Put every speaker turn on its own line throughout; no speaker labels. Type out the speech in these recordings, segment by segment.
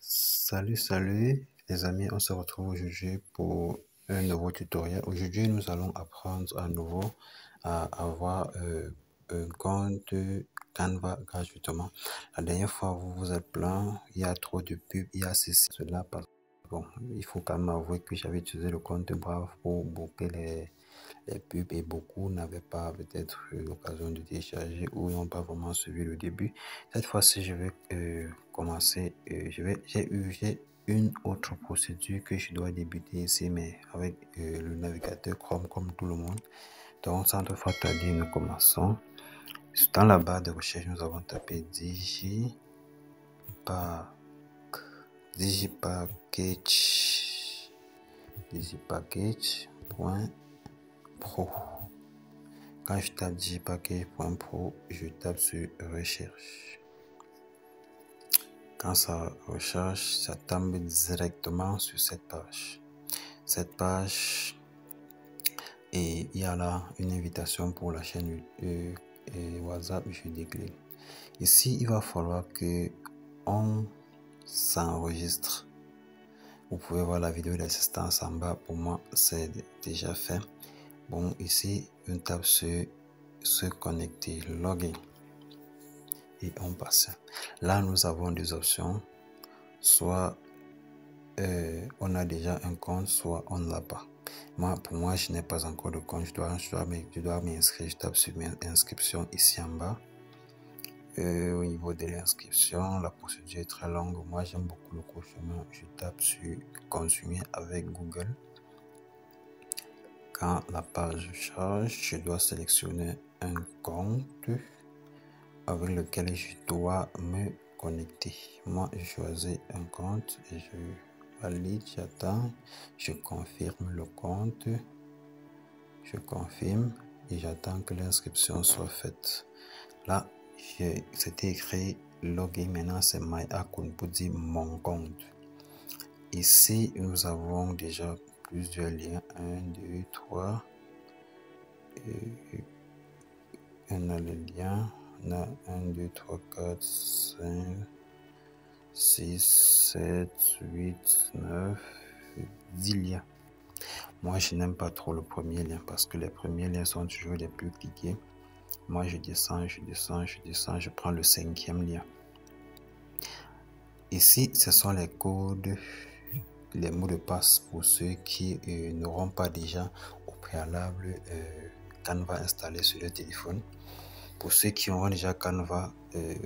Salut les amis, on se retrouve aujourd'hui pour un nouveau tutoriel. Aujourd'hui, nous allons apprendre à nouveau à avoir un compte Canva gratuitement. La dernière fois, vous vous êtes plaint, il y a trop de pubs, il y a ceci, cela. Bon, il faut quand même avouer que j'avais utilisé le compte Brave pour boucler les pubs et beaucoup n'avaient pas peut-être eu l'occasion de télécharger ou n'ont pas vraiment suivi le début. Cette fois-ci, je vais commencer. J'ai une autre procédure que je dois débuter ici, mais avec le navigateur Chrome comme tout le monde. Donc, sans trop tarder, nous commençons. Dans la barre de recherche, nous avons tapé digipackage.pro. Quand je tape digipackage.pro, je tape sur recherche. Quand ça recherche, ça tombe directement sur cette page. Et il y a là une invitation pour la chaîne WhatsApp. Je décline. Ici, il va falloir que on s'enregistre. Vous pouvez voir la vidéo d'assistance en bas. Pour moi, c'est déjà fait. Bon, ici, on tape sur se connecter, login. Et on passe. Là, nous avons deux options. Soit on a déjà un compte, soit on ne l'a pas. Pour moi, je n'ai pas encore de compte. Je dois m'inscrire. Je tape sur inscription ici en bas. Au niveau de l'inscription, la procédure est très longue. Moi, j'aime beaucoup le court chemin. Je tape sur continuer avec Google. Quand la page charge, je dois sélectionner un compte avec lequel je dois me connecter. Moi, je choisis un compte et je valide, j'attends, je confirme le compte, je confirme et j'attends que l'inscription soit faite. Là, c'était écrit login, maintenant c'est my account pour dire mon compte. Ici, nous avons déjà plusieurs liens, 1, 2, 3. On a le lien, on a 1, 2, 3, 4, 5, 6, 7, 8, 9, 10 liens. Moi, je n'aime pas trop le premier lien parce que les premiers liens sont toujours les plus cliqués. Moi, je descends, je prends le 5e lien. Ici, ce sont les codes, les mots de passe pour ceux qui n'auront pas déjà au préalable Canva installé sur le téléphone. Pour ceux qui auront déjà Canva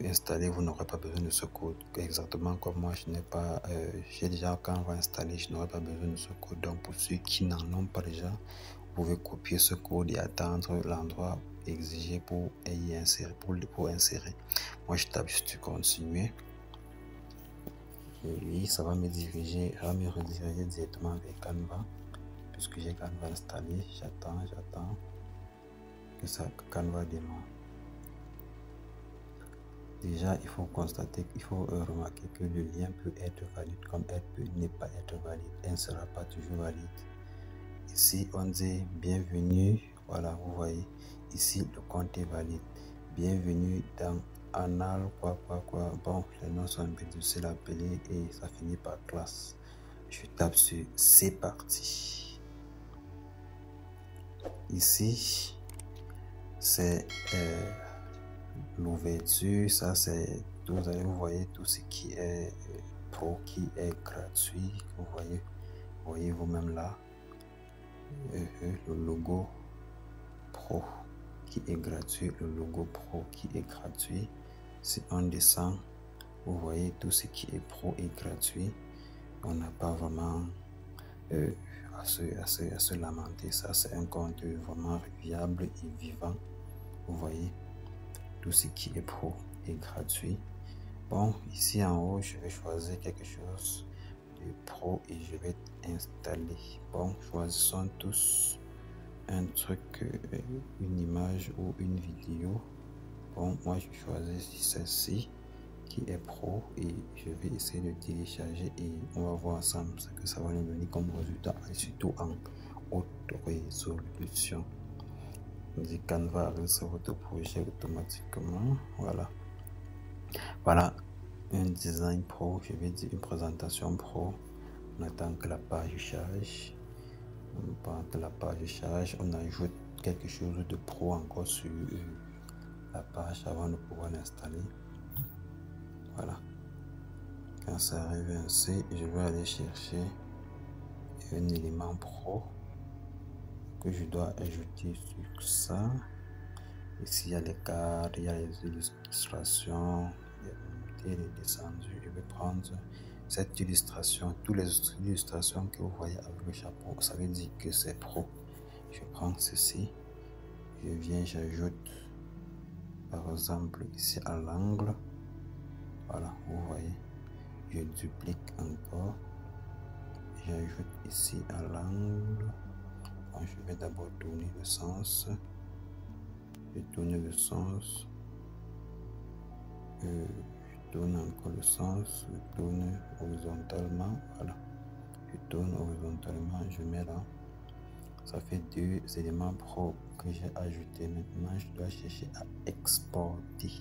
installé, vous n'aurez pas besoin de ce code. Exactement comme moi, j'ai déjà Canva installé, je n'aurai pas besoin de ce code. Donc pour ceux qui n'en ont pas déjà, vous pouvez copier ce code et attendre l'endroit exigé pour y insérer. Pour insérer. Moi, je tape juste continuer. Et oui, ça va me rediriger directement vers Canva. Puisque j'ai Canva installé, j'attends que Canva démarre. Déjà, il faut remarquer que le lien peut être valide comme elle peut ne pas être valide. Elle ne sera pas toujours valide. Ici, on dit bienvenue. Voilà, vous voyez. Ici, le compte est valide. Bienvenue dans Anal, quoi. Bon, les noms sont un peu difficiles à appeler et ça finit par classe. Je tape sur c'est parti. Ici, c'est l'ouverture. Ça, c'est vous voyez tout ce qui est pro, qui est gratuit. Vous voyez vous-même là. Le logo pro qui est gratuit, le logo pro qui est gratuit. Si on descend, vous voyez tout ce qui est pro et gratuit. On n'a pas vraiment à se lamenter. Ça, c'est un compte vraiment viable et vivant. Vous voyez tout ce qui est pro et gratuit. Bon, ici en haut, je vais choisir quelque chose de pro et je vais installer. Bon, choisissons tous un truc, une image ou une vidéo. Bon, moi je choisis celle-ci qui est pro et je vais essayer de télécharger et on va voir ensemble ce que ça va nous donner comme résultat et surtout en haute résolution. On dit Canva sur votre projet automatiquement. Voilà. un design pro, je vais dire une présentation pro. On attend que la page charge. Pendant que la page charge, on ajoute quelque chose de pro encore sur la page avant de pouvoir l'installer. Voilà. Quand ça arrive ainsi, je vais aller chercher un élément pro que je dois ajouter sur ça. Ici, il y a les cartes, il y a les illustrations, les montées, les descendues. Je vais prendre cette illustration, toutes les illustrations que vous voyez avec le chapeau, ça veut dire que c'est pro. Je prends ceci, je viens, j'ajoute par exemple ici à l'angle. Voilà, vous voyez, je duplique encore, j'ajoute ici à l'angle. Je vais d'abord tourner le sens. Je tourne le sens. Je tourne encore le sens. Je tourne horizontalement. Voilà. Je tourne horizontalement. Je mets là. Ça fait deux éléments pro que j'ai ajoutés. Maintenant, je dois chercher à exporter.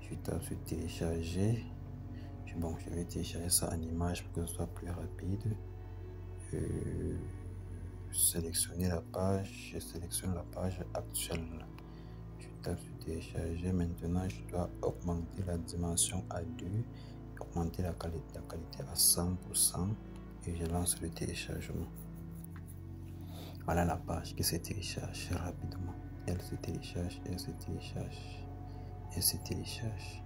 Je tape sur télécharger. Bon, je vais télécharger ça en image pour que ce soit plus rapide. Sélectionner la page, je sélectionne la page actuelle. Je tape sur télécharger. Maintenant, je dois augmenter la dimension à 2, augmenter la qualité à 100% et je lance le téléchargement. Voilà la page qui se télécharge rapidement. Elle se télécharge, elle se télécharge, elle se télécharge.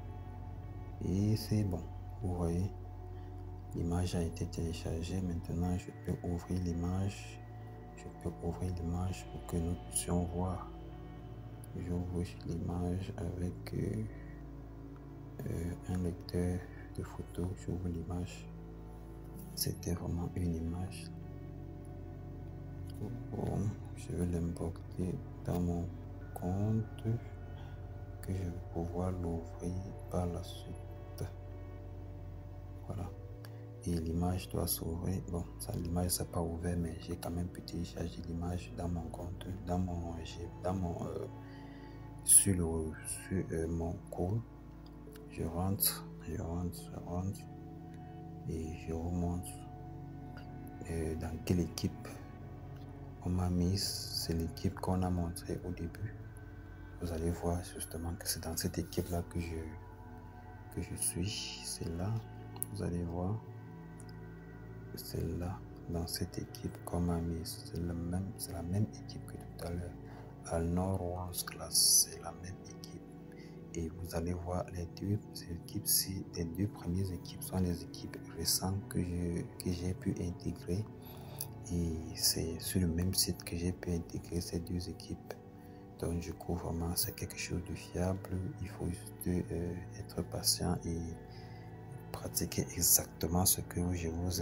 Et c'est bon, vous voyez, l'image a été téléchargée. Maintenant, je peux ouvrir l'image. Je peux ouvrir l'image pour que nous puissions voir. J'ouvre l'image avec un lecteur de photos. J'ouvre l'image. C'était vraiment une image. Bon, je vais l'importer dans mon compte que je vais pouvoir l'ouvrir par la suite. Voilà. Et l'image doit s'ouvrir. Bon, l'image ne s'est pas ouverte, mais j'ai quand même pu télécharger l'image dans mon compte, sur mon compte. Je rentre et je remonte dans quelle équipe on m'a mise. C'est l'équipe qu'on a montré au début. Vous allez voir justement que c'est dans cette équipe là que je suis. C'est là, vous allez voir. C'est là, dans cette équipe qu'on m'a mise. C'est la même équipe que tout à l'heure. Alnor Orange Class, c'est la même équipe. Et vous allez voir les deux équipes-ci, les deux premières équipes sont les équipes récentes que j'ai pu intégrer. Et c'est sur le même site que j'ai pu intégrer ces deux équipes. Donc du coup, vraiment, c'est quelque chose de fiable. Il faut juste être patient et pratiquer exactement ce que je vous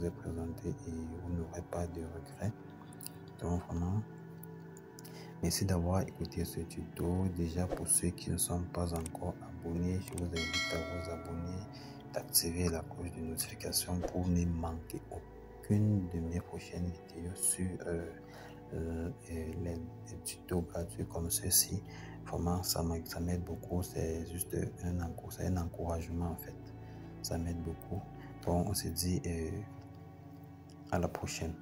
ai présenté et vous n'aurez pas de regrets. Donc vraiment, merci d'avoir écouté ce tuto. Déjà, pour ceux qui ne sont pas encore abonnés, je vous invite à vous abonner, d'activer la cloche de notification pour ne manquer aucune de mes prochaines vidéos sur les tutos gratuits comme ceci. Vraiment, ça m'aide beaucoup. C'est juste un encouragement en fait. Ça m'aide beaucoup. Donc, on se dit à la prochaine.